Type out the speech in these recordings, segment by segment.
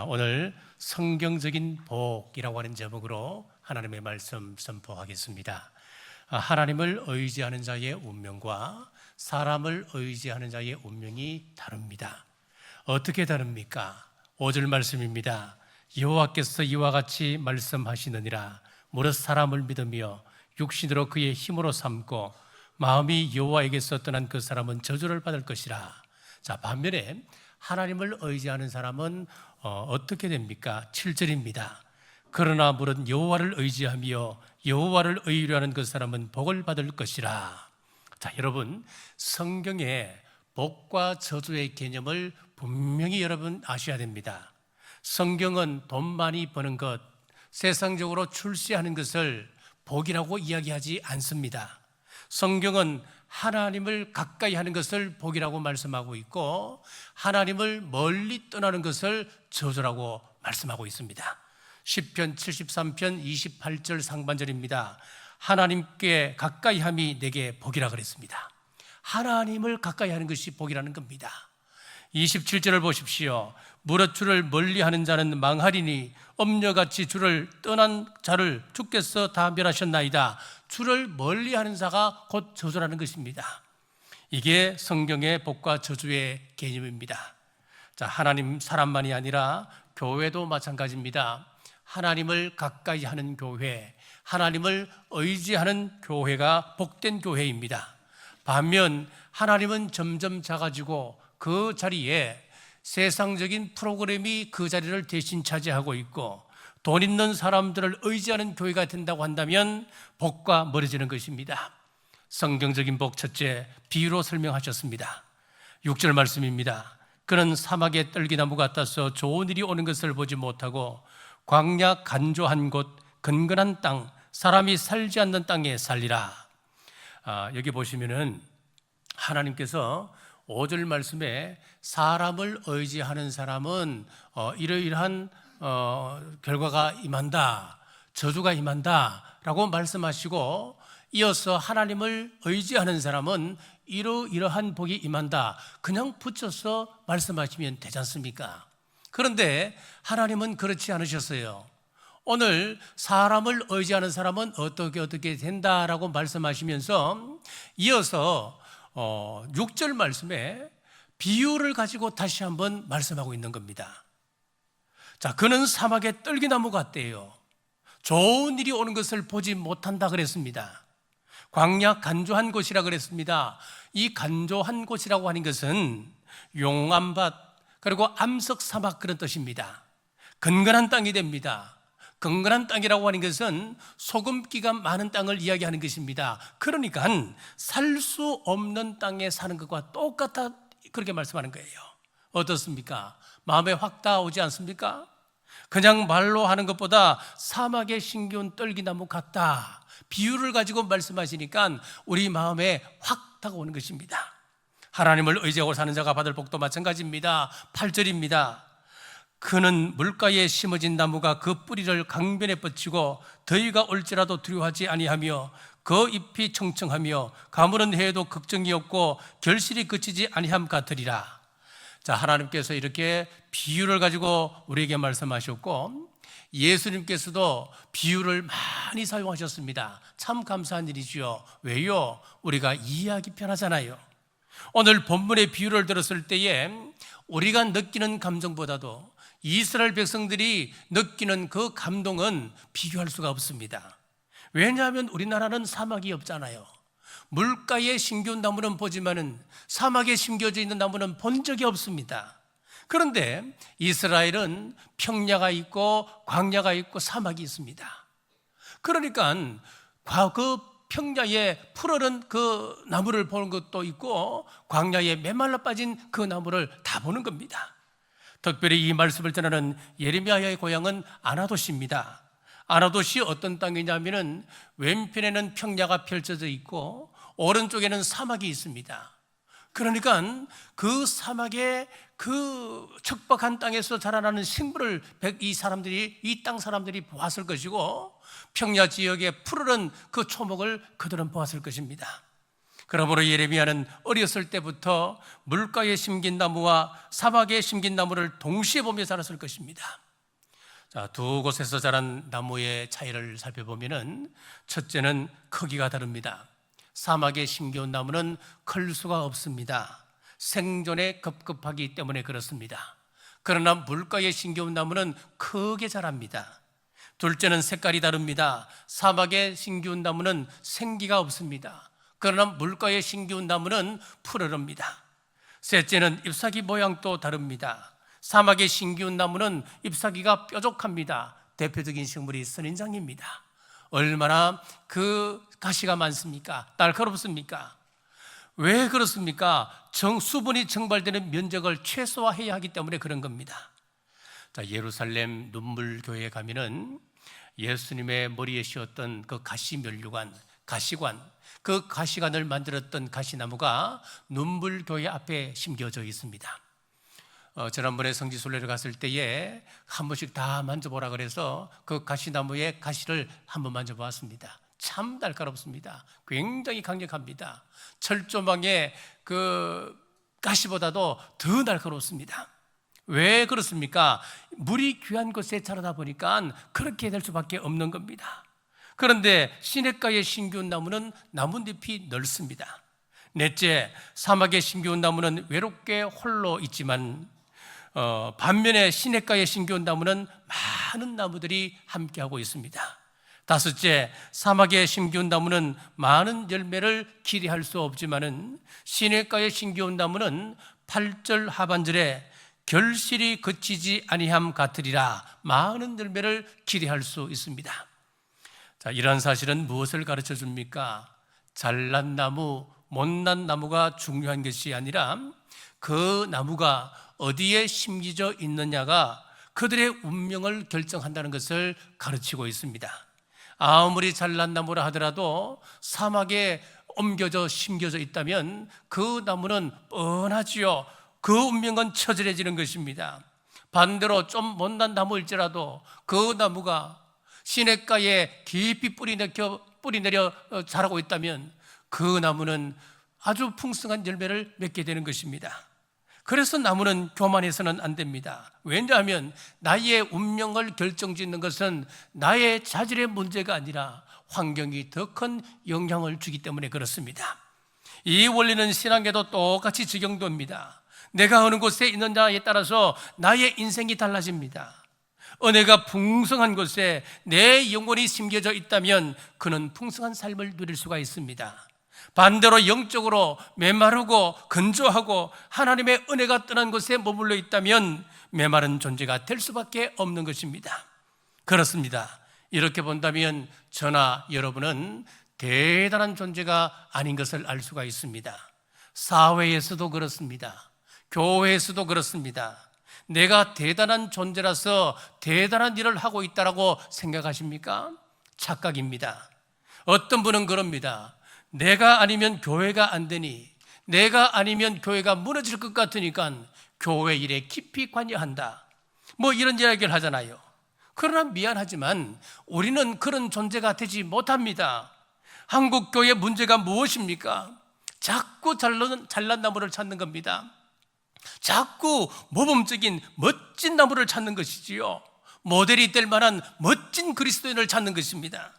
오늘 성경적인 복이라고 하는 제목으로 하나님의 말씀 선포하겠습니다. 하나님을 의지하는 자의 운명과 사람을 의지하는 자의 운명이 다릅니다. 어떻게 다릅니까? 5절 말씀입니다. 여호와께서 이와 같이 말씀하시느니라. 무릇 사람을 믿으며 육신으로 그의 힘으로 삼고 마음이 여호와에게서 떠난 그 사람은 저주를 받을 것이라. 자, 반면에 하나님을 의지하는 사람은 어떻게 됩니까? 7절입니다. 그러나 무릇 여호와를 의지하며 여호와를 의뢰 하는 그 사람은 복을 받을 것이라. 자, 여러분, 성경에 복과 저주의 개념을 분명히 여러분 아셔야 됩니다. 성경은 돈 많이 버는 것, 세상적으로 출세하는 것을 복이라고 이야기하지 않습니다. 성경은 하나님을 가까이 하는 것을 복이라고 말씀하고 있고, 하나님을 멀리 떠나는 것을 저주라고 말씀하고 있습니다. 시편 73편 28절 상반절입니다. 하나님께 가까이 함이 내게 복이라 그랬습니다. 하나님을 가까이 하는 것이 복이라는 겁니다. 27절을 보십시오. 무릇 주를 멀리하는 자는 망하리니 엄녀같이 주를 떠난 자를 주께서 다 멸하셨나이다. 주를 멀리하는 자가 곧 저주라는 것입니다. 이게 성경의 복과 저주의 개념입니다. 자, 하나님 사람만이 아니라 교회도 마찬가지입니다. 하나님을 가까이 하는 교회, 하나님을 의지하는 교회가 복된 교회입니다. 반면 하나님은 점점 작아지고 그 자리에 세상적인 프로그램이 그 자리를 대신 차지하고 있고 돈 있는 사람들을 의지하는 교회가 된다고 한다면 복과 멀어지는 것입니다. 성경적인 복 첫째, 비유로 설명하셨습니다. 6절 말씀입니다. 그는 사막의 떨기나무 같아서 좋은 일이 오는 것을 보지 못하고 광야 간조한 곳 근근한 땅 사람이 살지 않는 땅에 살리라. 여기 보시면은 하나님께서 5절 말씀에 사람을 의지하는 사람은 이러이러한 결과가 임한다, 저주가 임한다 라고 말씀하시고, 이어서 하나님을 의지하는 사람은 이러이러한 복이 임한다 그냥 붙여서 말씀하시면 되지 않습니까? 그런데 하나님은 그렇지 않으셨어요. 오늘 사람을 의지하는 사람은 어떻게 된다라고 말씀하시면서 이어서 6절 말씀에 비유를 가지고 다시 한번 말씀하고 있는 겁니다. 자, 그는 사막의 떨기나무 같대요. 좋은 일이 오는 것을 보지 못한다 그랬습니다. 광야 간조한 곳이라 그랬습니다. 이 간조한 곳이라고 하는 것은 용암밭 그리고 암석 사막 그런 뜻입니다. 근근한 땅이 됩니다. 근근한 땅이라고 하는 것은 소금기가 많은 땅을 이야기하는 것입니다. 그러니까 살 수 없는 땅에 사는 것과 똑같아 그렇게 말씀하는 거예요. 어떻습니까? 마음에 확 닿아오지 않습니까? 그냥 말로 하는 것보다 사막에 심겨온 떨기나무 같다 비유를 가지고 말씀하시니까 우리 마음에 확 다가오는 것입니다. 하나님을 의지하고 사는 자가 받을 복도 마찬가지입니다. 8절입니다. 그는 물가에 심어진 나무가 그 뿌리를 강변에 뻗치고 더위가 올지라도 두려워하지 아니하며 그 잎이 청청하며 가물은 해에도 걱정이 없고 결실이 그치지 아니함 같으리라. 자, 하나님께서 이렇게 비유를 가지고 우리에게 말씀하셨고 예수님께서도 비유를 많이 사용하셨습니다. 참 감사한 일이지요. 왜요? 우리가 이해하기 편하잖아요. 오늘 본문의 비유를 들었을 때에 우리가 느끼는 감정보다도 이스라엘 백성들이 느끼는 그 감동은 비교할 수가 없습니다. 왜냐하면 우리나라는 사막이 없잖아요. 물가에 심겨온 나무는 보지만은 사막에 심겨져 있는 나무는 본 적이 없습니다. 그런데 이스라엘은 평야가 있고 광야가 있고 사막이 있습니다. 그러니까 그 평야에 푸르른 그 나무를 보는 것도 있고 광야에 메말라 빠진 그 나무를 다 보는 겁니다. 특별히 이 말씀을 전하는 예레미야의 고향은 아나돗입니다. 아나돗이 어떤 땅이냐면은 왼편에는 평야가 펼쳐져 있고 오른쪽에는 사막이 있습니다. 그러니까 그 사막의 그 척박한 땅에서 자라나는 식물을 이 땅 사람들이 보았을 것이고 평야 지역의 푸르른 그 초목을 그들은 보았을 것입니다. 그러므로 예레미야는 어렸을 때부터 물가에 심긴 나무와 사막에 심긴 나무를 동시에 보며 자랐을 것입니다. 자, 두 곳에서 자란 나무의 차이를 살펴보면은 첫째는 크기가 다릅니다. 사막에 심겨온 나무는 클 수가 없습니다. 생존에 급급하기 때문에 그렇습니다. 그러나 물가에 심겨온 나무는 크게 자랍니다. 둘째는 색깔이 다릅니다. 사막에 심겨온 나무는 생기가 없습니다. 그러나 물가에 심겨온 나무는 푸르릅니다. 셋째는 잎사귀 모양도 다릅니다. 사막에 심겨온 나무는 잎사귀가 뾰족합니다. 대표적인 식물이 선인장입니다. 얼마나 그 가시가 많습니까? 날카롭습니까? 왜 그렇습니까? 수분이 증발되는 면적을 최소화해야 하기 때문에 그런 겁니다. 자, 예루살렘 눈물교회에 가면은 예수님의 머리에 씌웠던 그 가시면류관, 가시관, 그 가시관을 만들었던 가시나무가 눈물교회 앞에 심겨져 있습니다. 지난번에 성지순례를 갔을 때에 한 번씩 다 만져보라 그래서 그 가시나무의 가시를 한번 만져보았습니다. 참 날카롭습니다. 굉장히 강력합니다. 철조망의 그 가시보다도 더 날카롭습니다. 왜 그렇습니까? 물이 귀한 곳에 자라다 보니까 그렇게 될 수밖에 없는 겁니다. 그런데 시냇가에 심겨온 나무는 나뭇잎이 넓습니다. 넷째, 사막에 심겨온 나무는 외롭게 홀로 있지만 반면에 시냇가에 심겨온 나무는 많은 나무들이 함께하고 있습니다. 다섯째, 사막에 심겨온 나무는 많은 열매를 기대할 수 없지만은 시냇가에 심겨온 나무는 8절 하반절에 결실이 그치지 아니함 같으리라 많은 열매를 기대할 수 있습니다. 자, 이러한 사실은 무엇을 가르쳐 줍니까? 잘난 나무, 못난 나무가 중요한 것이 아니라 그 나무가 어디에 심겨져 있느냐가 그들의 운명을 결정한다는 것을 가르치고 있습니다. 아무리 잘난 나무라 하더라도 사막에 옮겨져 심겨져 있다면 그 나무는 뻔하지요. 그 운명은 처절해지는 것입니다. 반대로 좀 못난 나무일지라도 그 나무가 시냇가에 깊이 뿌리 내려 자라고 있다면 그 나무는 아주 풍성한 열매를 맺게 되는 것입니다. 그래서 나무는 교만해서는 안 됩니다. 왜냐하면 나의 운명을 결정짓는 것은 나의 자질의 문제가 아니라 환경이 더 큰 영향을 주기 때문에 그렇습니다. 이 원리는 신앙에도 똑같이 적용됩니다. 내가 어느 곳에 있느냐에 따라서 나의 인생이 달라집니다. 은혜가 풍성한 곳에 내 영혼이 심겨져 있다면 그는 풍성한 삶을 누릴 수가 있습니다. 반대로 영적으로 메마르고 건조하고 하나님의 은혜가 떠난 곳에 머물러 있다면 메마른 존재가 될 수밖에 없는 것입니다. 그렇습니다. 이렇게 본다면 저나 여러분은 대단한 존재가 아닌 것을 알 수가 있습니다. 사회에서도 그렇습니다. 교회에서도 그렇습니다. 내가 대단한 존재라서 대단한 일을 하고 있다고 생각하십니까? 착각입니다. 어떤 분은 그럽니다. 내가 아니면 교회가 안 되니, 내가 아니면 교회가 무너질 것 같으니까 교회 일에 깊이 관여한다. 뭐 이런 이야기를 하잖아요. 그러나 미안하지만 우리는 그런 존재가 되지 못합니다. 한국 교회의 문제가 무엇입니까? 자꾸 잘난 나무를 찾는 겁니다. 자꾸 모범적인 멋진 나무를 찾는 것이지요. 모델이 될 만한 멋진 그리스도인을 찾는 것입니다.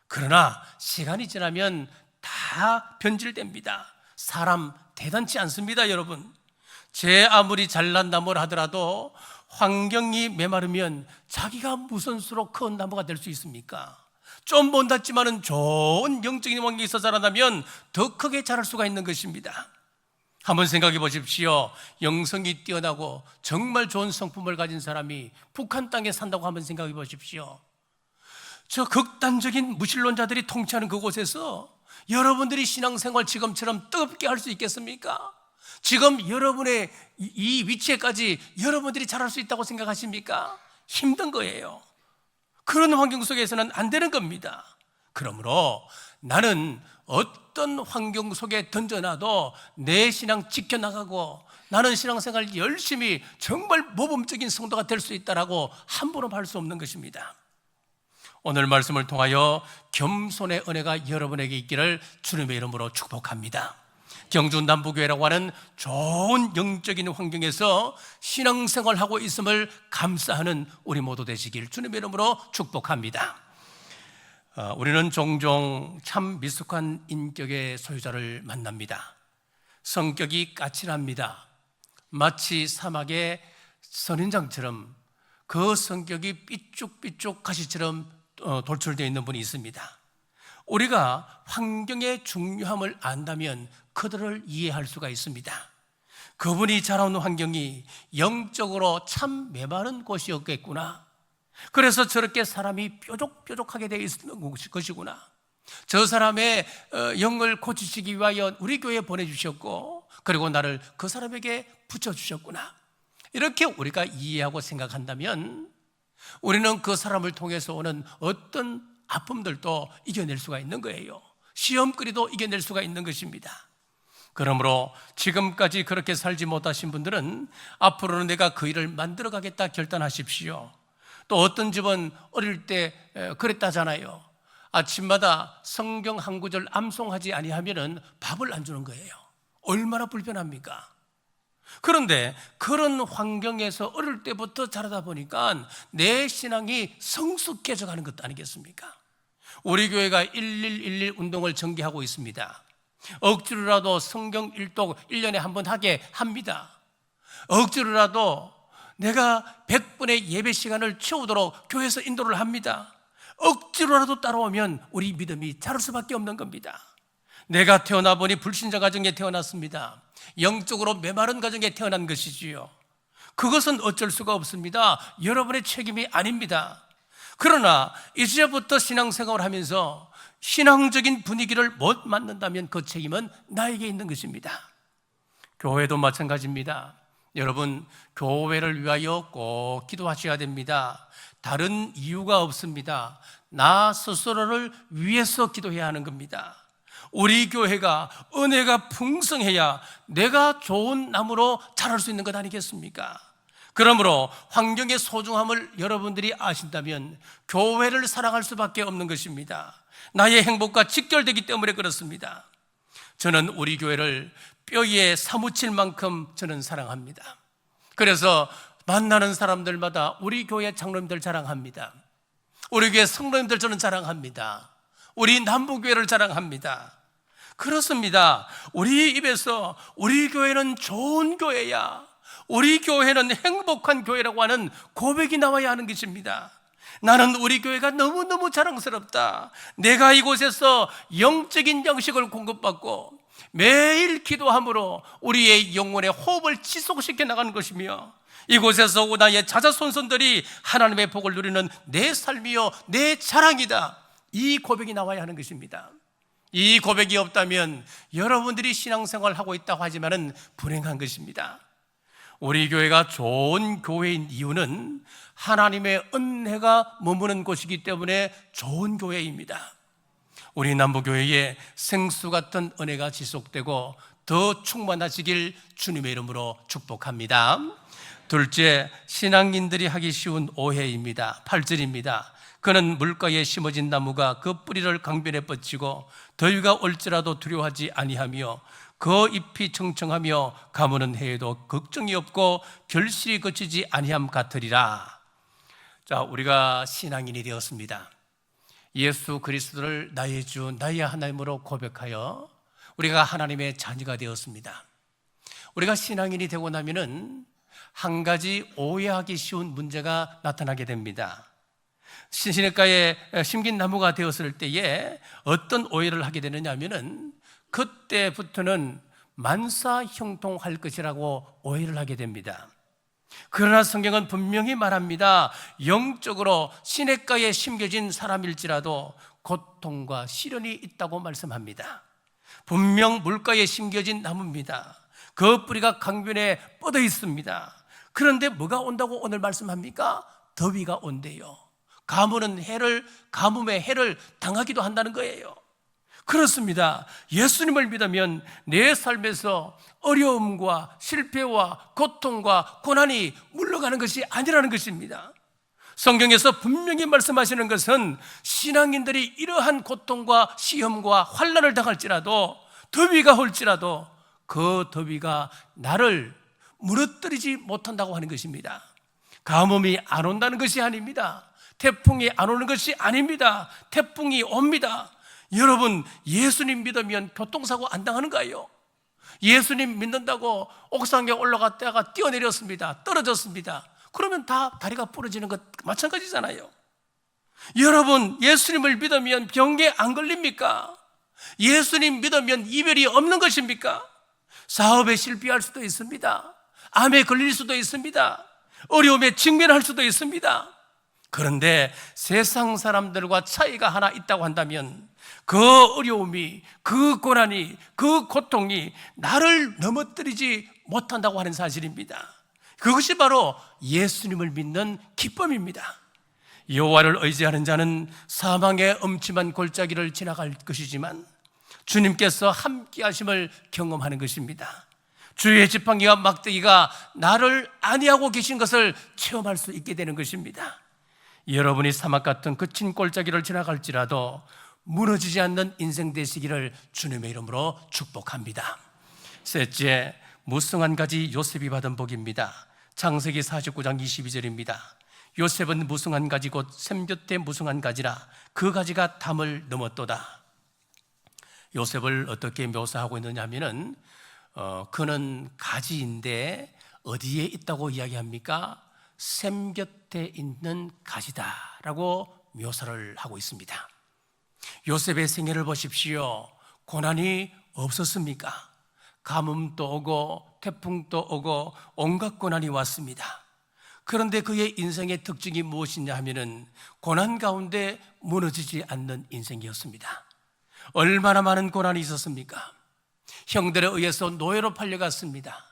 그러나 시간이 지나면 다 변질됩니다. 사람 대단치 않습니다, 여러분. 제 아무리 잘난 나무를 하더라도 환경이 메마르면 자기가 무슨 수로 큰 나무가 될 수 있습니까? 좀 못났지만은 좋은 영적인 환경에 있어 자라나면 더 크게 자랄 수가 있는 것입니다. 한번 생각해 보십시오. 영성이 뛰어나고 정말 좋은 성품을 가진 사람이 북한 땅에 산다고 한번 생각해 보십시오. 저 극단적인 무신론자들이 통치하는 그곳에서 여러분들이 신앙생활 지금처럼 뜨겁게 할 수 있겠습니까? 지금 여러분의 이 위치에까지 여러분들이 잘할 수 있다고 생각하십니까? 힘든 거예요. 그런 환경 속에서는 안 되는 겁니다. 그러므로 나는 어떤 환경 속에 던져놔도 내 신앙 지켜나가고 나는 신앙생활 열심히 정말 모범적인 성도가 될 수 있다라고 함부로 할 수 없는 것입니다. 오늘 말씀을 통하여 겸손의 은혜가 여러분에게 있기를 주님의 이름으로 축복합니다. 경주 남부교회라고 하는 좋은 영적인 환경에서 신앙생활하고 있음을 감사하는 우리 모두 되시길 주님의 이름으로 축복합니다. 우리는 종종 참 미숙한 인격의 소유자를 만납니다. 성격이 까칠합니다. 마치 사막의 선인장처럼 그 성격이 삐쭉삐쭉 가시처럼 돌출되어 있는 분이 있습니다. 우리가 환경의 중요함을 안다면 그들을 이해할 수가 있습니다. 그분이 자라온 환경이 영적으로 참 메마른 곳이었겠구나. 그래서 저렇게 사람이 뾰족뾰족하게 되어 있는 것이구나. 저 사람의 영을 고치시기 위하여 우리 교회에 보내주셨고, 그리고 나를 그 사람에게 붙여주셨구나. 이렇게 우리가 이해하고 생각한다면 우리는 그 사람을 통해서 오는 어떤 아픔들도 이겨낼 수가 있는 거예요. 시험거리도 이겨낼 수가 있는 것입니다. 그러므로 지금까지 그렇게 살지 못하신 분들은 앞으로는 내가 그 일을 만들어 가겠다 결단하십시오. 또 어떤 집은 어릴 때 그랬다잖아요. 아침마다 성경 한 구절 암송하지 아니하면은 밥을 안 주는 거예요. 얼마나 불편합니까? 그런데 그런 환경에서 어릴 때부터 자라다 보니까 내 신앙이 성숙해져 가는 것도 아니겠습니까? 우리 교회가 1111 운동을 전개하고 있습니다. 억지로라도 성경 일독 1년에 한 번 하게 합니다. 억지로라도 내가 100분의 예배 시간을 채우도록 교회에서 인도를 합니다. 억지로라도 따라오면 우리 믿음이 자랄 수밖에 없는 겁니다. 내가 태어나 보니 불신자 가정에 태어났습니다. 영적으로 메마른 가정에 태어난 것이지요. 그것은 어쩔 수가 없습니다. 여러분의 책임이 아닙니다. 그러나 이제부터 신앙생활을 하면서 신앙적인 분위기를 못 만든다면 그 책임은 나에게 있는 것입니다. 교회도 마찬가지입니다. 여러분, 교회를 위하여 꼭 기도하셔야 됩니다. 다른 이유가 없습니다. 나 스스로를 위해서 기도해야 하는 겁니다. 우리 교회가 은혜가 풍성해야 내가 좋은 나무로 자랄 수 있는 것 아니겠습니까? 그러므로 환경의 소중함을 여러분들이 아신다면 교회를 사랑할 수밖에 없는 것입니다. 나의 행복과 직결되기 때문에 그렇습니다. 저는 우리 교회를 뼈에 사무칠 만큼 저는 사랑합니다. 그래서 만나는 사람들마다 우리 교회 장로님들 자랑합니다. 우리 교회 성도님들 저는 자랑합니다. 우리 남부교회를 자랑합니다. 그렇습니다. 우리 입에서 우리 교회는 좋은 교회야, 우리 교회는 행복한 교회라고 하는 고백이 나와야 하는 것입니다. 나는 우리 교회가 너무너무 자랑스럽다. 내가 이곳에서 영적인 양식을 공급받고 매일 기도함으로 우리의 영혼의 호흡을 지속시켜 나가는 것이며, 이곳에서 나의 자자손손들이 하나님의 복을 누리는 내 삶이요 내 자랑이다. 이 고백이 나와야 하는 것입니다. 이 고백이 없다면 여러분들이 신앙생활을 하고 있다고 하지만은 불행한 것입니다. 우리 교회가 좋은 교회인 이유는 하나님의 은혜가 머무는 곳이기 때문에 좋은 교회입니다. 우리 남부교회에 생수 같은 은혜가 지속되고 더 충만하시길 주님의 이름으로 축복합니다. 둘째, 신앙인들이 하기 쉬운 오해입니다. 8절입니다. 그는 물가에 심어진 나무가 그 뿌리를 강변에 뻗치고 더위가 올지라도 두려워하지 아니하며 그 잎이 청청하며 가무는 해에도 걱정이 없고 결실이 그치지 아니함 같으리라. 자, 우리가 신앙인이 되었습니다. 예수 그리스도를 나의 주 나의 하나님으로 고백하여 우리가 하나님의 자녀가 되었습니다. 우리가 신앙인이 되고 나면은 한 가지 오해하기 쉬운 문제가 나타나게 됩니다. 시내가에 심긴 나무가 되었을 때에 어떤 오해를 하게 되느냐 하면은 그때부터는 만사형통할 것이라고 오해를 하게 됩니다. 그러나 성경은 분명히 말합니다. 영적으로 시냇가에 심겨진 사람일지라도 고통과 시련이 있다고 말씀합니다. 분명 물가에 심겨진 나무입니다. 그 뿌리가 강변에 뻗어 있습니다. 그런데 뭐가 온다고 오늘 말씀합니까? 더위가 온대요. 가뭄의 해를 당하기도 한다는 거예요. 그렇습니다. 예수님을 믿으면 내 삶에서 어려움과 실패와 고통과 고난이 물러가는 것이 아니라는 것입니다. 성경에서 분명히 말씀하시는 것은 신앙인들이 이러한 고통과 시험과 환난을 당할지라도, 더위가 올지라도 그 더위가 나를 무너뜨리지 못한다고 하는 것입니다. 가뭄이 안 온다는 것이 아닙니다. 태풍이 안 오는 것이 아닙니다. 태풍이 옵니다. 여러분, 예수님 믿으면 교통사고 안 당하는가요? 예수님 믿는다고 옥상에 올라갔다가 뛰어내렸습니다. 떨어졌습니다. 그러면 다 다리가 부러지는 것 마찬가지잖아요. 여러분, 예수님을 믿으면 병에 안 걸립니까? 예수님 믿으면 이별이 없는 것입니까? 사업에 실패할 수도 있습니다. 암에 걸릴 수도 있습니다. 어려움에 직면할 수도 있습니다. 그런데 세상 사람들과 차이가 하나 있다고 한다면 그 어려움이, 그 고난이, 그 고통이 나를 넘어뜨리지 못한다고 하는 사실입니다. 그것이 바로 예수님을 믿는 기쁨입니다. 여호와를 의지하는 자는 사망의 엄침한 골짜기를 지나갈 것이지만 주님께서 함께 하심을 경험하는 것입니다. 주의 지팡이와 막대기가 나를 안위하고 계신 것을 체험할 수 있게 되는 것입니다. 여러분이 사막 같은 거친 골짜기를 지나갈지라도 무너지지 않는 인생 되시기를 주님의 이름으로 축복합니다. 셋째, 무성한 가지 요셉이 받은 복입니다. 창세기 49장 22절입니다. 요셉은 무성한 가지 곧 샘곁에 무성한 가지라 그 가지가 담을 넘었도다. 요셉을 어떻게 묘사하고 있느냐 하면은 그는 가지인데 어디에 있다고 이야기합니까? 샘 곁에 있는 가지다라고 묘사를 하고 있습니다. 요셉의 생애를 보십시오. 고난이 없었습니까? 가뭄도 오고 태풍도 오고 온갖 고난이 왔습니다. 그런데 그의 인생의 특징이 무엇이냐 하면은 고난 가운데 무너지지 않는 인생이었습니다. 얼마나 많은 고난이 있었습니까? 형들에 의해서 노예로 팔려갔습니다.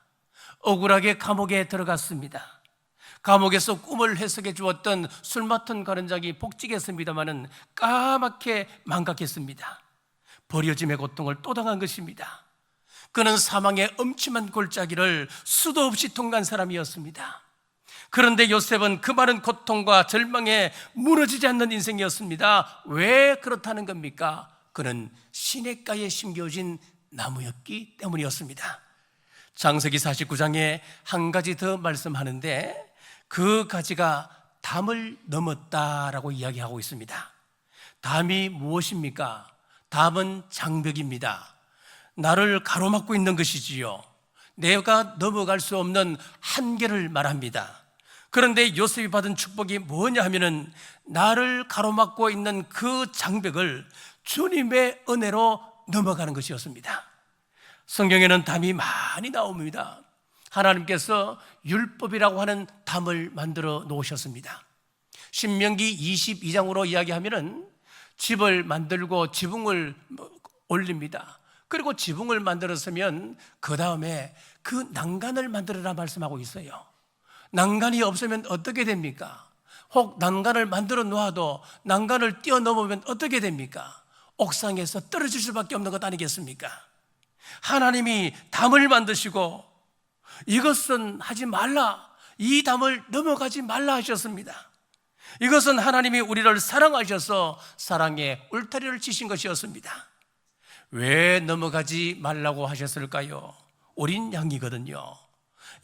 억울하게 감옥에 들어갔습니다. 감옥에서 꿈을 해석해 주었던 술 맡은 가련장이 복직했습니다마는 까맣게 망각했습니다. 버려짐의 고통을 또 당한 것입니다. 그는 사망의 엄침한 골짜기를 수도 없이 통과한 사람이었습니다. 그런데 요셉은 그 많은 고통과 절망에 무너지지 않는 인생이었습니다. 왜 그렇다는 겁니까? 그는 시냇가에 심겨진 나무였기 때문이었습니다. 창세기 49장에 한 가지 더 말씀하는데 그 가지가 담을 넘었다라고 이야기하고 있습니다. 담이 무엇입니까? 담은 장벽입니다. 나를 가로막고 있는 것이지요. 내가 넘어갈 수 없는 한계를 말합니다. 그런데 요셉이 받은 축복이 뭐냐 하면은 나를 가로막고 있는 그 장벽을 주님의 은혜로 넘어가는 것이었습니다. 성경에는 담이 많이 나옵니다. 하나님께서 율법이라고 하는 담을 만들어 놓으셨습니다. 신명기 22장으로 이야기하면은 집을 만들고 지붕을 올립니다. 그리고 지붕을 만들었으면 그 다음에 그 난간을 만들어라 말씀하고 있어요. 난간이 없으면 어떻게 됩니까? 혹 난간을 만들어 놓아도 난간을 뛰어넘으면 어떻게 됩니까? 옥상에서 떨어질 수밖에 없는 것 아니겠습니까? 하나님이 담을 만드시고 이것은 하지 말라, 이 담을 넘어가지 말라 하셨습니다. 이것은 하나님이 우리를 사랑하셔서 사랑의 울타리를 치신 것이었습니다. 왜 넘어가지 말라고 하셨을까요? 어린 양이거든요.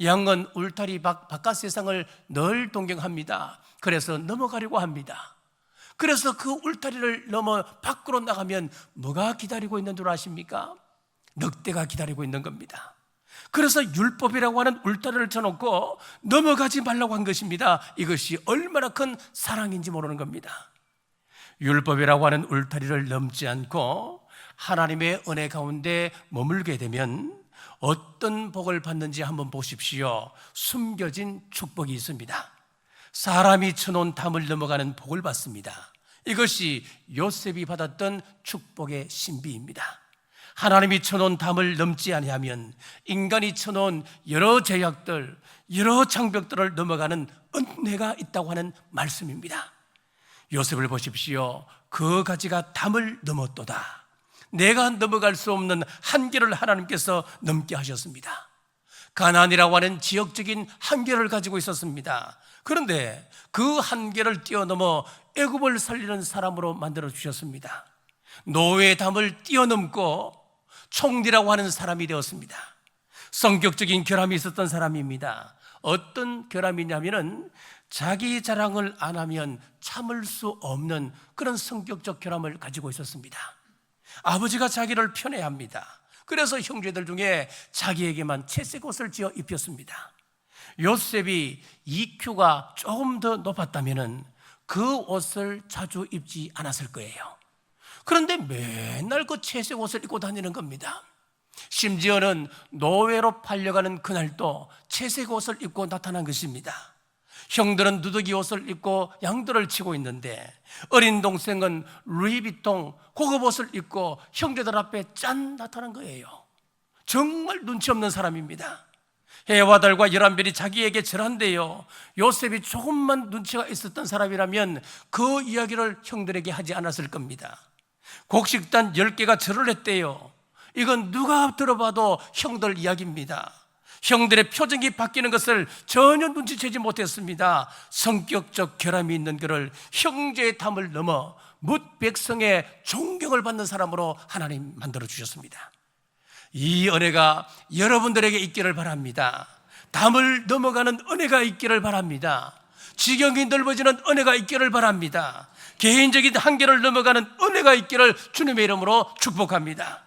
양은 울타리 바깥 세상을 늘 동경합니다. 그래서 넘어가려고 합니다. 그래서 그 울타리를 넘어 밖으로 나가면 뭐가 기다리고 있는 줄 아십니까? 늑대가 기다리고 있는 겁니다. 그래서 율법이라고 하는 울타리를 쳐놓고 넘어가지 말라고 한 것입니다. 이것이 얼마나 큰 사랑인지 모르는 겁니다. 율법이라고 하는 울타리를 넘지 않고 하나님의 은혜 가운데 머물게 되면 어떤 복을 받는지 한번 보십시오. 숨겨진 축복이 있습니다. 사람이 쳐놓은 담을 넘어가는 복을 받습니다. 이것이 요셉이 받았던 축복의 신비입니다. 하나님이 쳐놓은 담을 넘지 아니하면 인간이 쳐놓은 여러 제약들, 여러 장벽들을 넘어가는 은혜가 있다고 하는 말씀입니다. 요셉을 보십시오. 그 가지가 담을 넘었도다. 내가 넘어갈 수 없는 한계를 하나님께서 넘게 하셨습니다. 가나안이라고 하는 지역적인 한계를 가지고 있었습니다. 그런데 그 한계를 뛰어넘어 애굽을 살리는 사람으로 만들어 주셨습니다. 노예의 담을 뛰어넘고 총리라고 하는 사람이 되었습니다. 성격적인 결함이 있었던 사람입니다. 어떤 결함이냐면은 자기 자랑을 안 하면 참을 수 없는 그런 성격적 결함을 가지고 있었습니다. 아버지가 자기를 편애합니다. 그래서 형제들 중에 자기에게만 채색 옷을 지어 입혔습니다. 요셉이 EQ가 조금 더 높았다면 그 옷을 자주 입지 않았을 거예요. 그런데 맨날 그 채색 옷을 입고 다니는 겁니다. 심지어는 노예로 팔려가는 그날도 채색 옷을 입고 나타난 것입니다. 형들은 누더기 옷을 입고 양들을 치고 있는데 어린 동생은 루이비통 고급 옷을 입고 형제들 앞에 짠 나타난 거예요. 정말 눈치 없는 사람입니다. 해와 달과 11별이 자기에게 절한데요, 요셉이 조금만 눈치가 있었던 사람이라면 그 이야기를 형들에게 하지 않았을 겁니다. 곡식단 10개가 절을 했대요. 이건 누가 들어봐도 형들 이야기입니다. 형들의 표정이 바뀌는 것을 전혀 눈치채지 못했습니다. 성격적 결함이 있는 그를 형제의 담을 넘어 뭇 백성의 존경을 받는 사람으로 하나님 만들어 주셨습니다. 이 은혜가 여러분들에게 있기를 바랍니다. 담을 넘어가는 은혜가 있기를 바랍니다. 지경이 넓어지는 은혜가 있기를 바랍니다. 개인적인 한계를 넘어가는 은혜가 있기를 주님의 이름으로 축복합니다.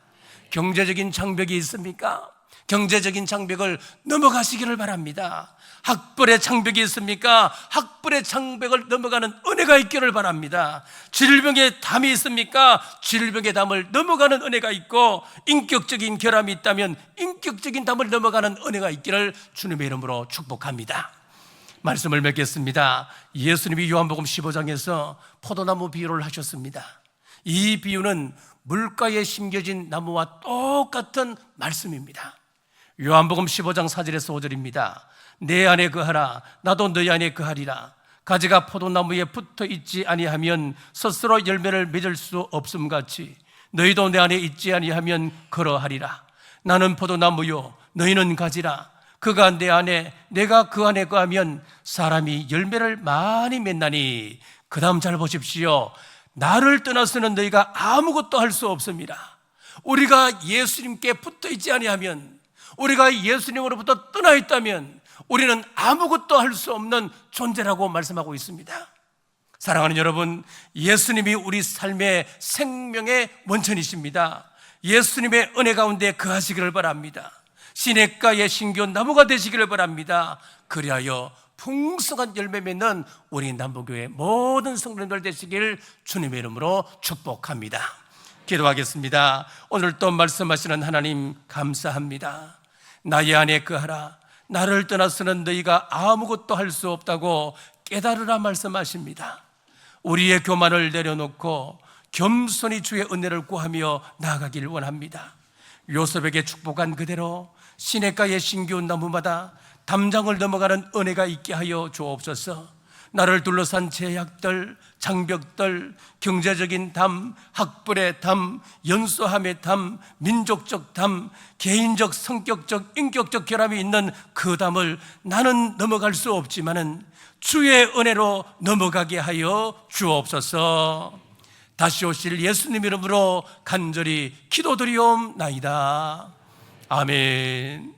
경제적인 장벽이 있습니까? 경제적인 장벽을 넘어가시기를 바랍니다. 학벌의 장벽이 있습니까? 학벌의 장벽을 넘어가는 은혜가 있기를 바랍니다. 질병의 담이 있습니까? 질병의 담을 넘어가는 은혜가 있고, 인격적인 결함이 있다면 인격적인 담을 넘어가는 은혜가 있기를 주님의 이름으로 축복합니다. 말씀을 맺겠습니다. 예수님이 요한복음 15장에서 포도나무 비유를 하셨습니다. 이 비유는 물가에 심겨진 나무와 똑같은 말씀입니다. 요한복음 15장 4절에서 5절입니다. 내 안에 거하라, 나도 너희 안에 거하리라. 가지가 포도나무에 붙어 있지 아니하면 스스로 열매를 맺을 수 없음같이 너희도 내 안에 있지 아니하면 그러하리라. 나는 포도나무요 너희는 가지라. 그가 내 안에 내가 그 안에 거하면 사람이 열매를 많이 맺나니. 그 다음 잘 보십시오. 나를 떠나서는 너희가 아무것도 할 수 없습니다. 우리가 예수님께 붙어 있지 아니하면, 우리가 예수님으로부터 떠나 있다면 우리는 아무것도 할 수 없는 존재라고 말씀하고 있습니다. 사랑하는 여러분, 예수님이 우리 삶의 생명의 원천이십니다. 예수님의 은혜 가운데 거하시기를 바랍니다. 시냇가에 심겨온 나무가 되시기를 바랍니다. 그리하여 풍성한 열매 맺는 우리 남부교회 모든 성도님들 되시길 주님의 이름으로 축복합니다. 기도하겠습니다. 오늘 또 말씀하시는 하나님 감사합니다. 나의 안에 거하라. 나를 떠나서는 너희가 아무것도 할 수 없다고 깨달으라 말씀하십니다. 우리의 교만을 내려놓고 겸손히 주의 은혜를 구하며 나아가길 원합니다. 요셉에게 축복한 그대로 시냇가에 심겨온 나무마다 담장을 넘어가는 은혜가 있게 하여 주옵소서. 나를 둘러싼 제약들, 장벽들, 경제적인 담, 학벌의 담, 연소함의 담, 민족적 담, 개인적, 성격적, 인격적 결함이 있는 그 담을 나는 넘어갈 수 없지만은 주의 은혜로 넘어가게 하여 주옵소서. 다시 오실 예수님 이름으로 간절히 기도드리옵나이다. 아멘.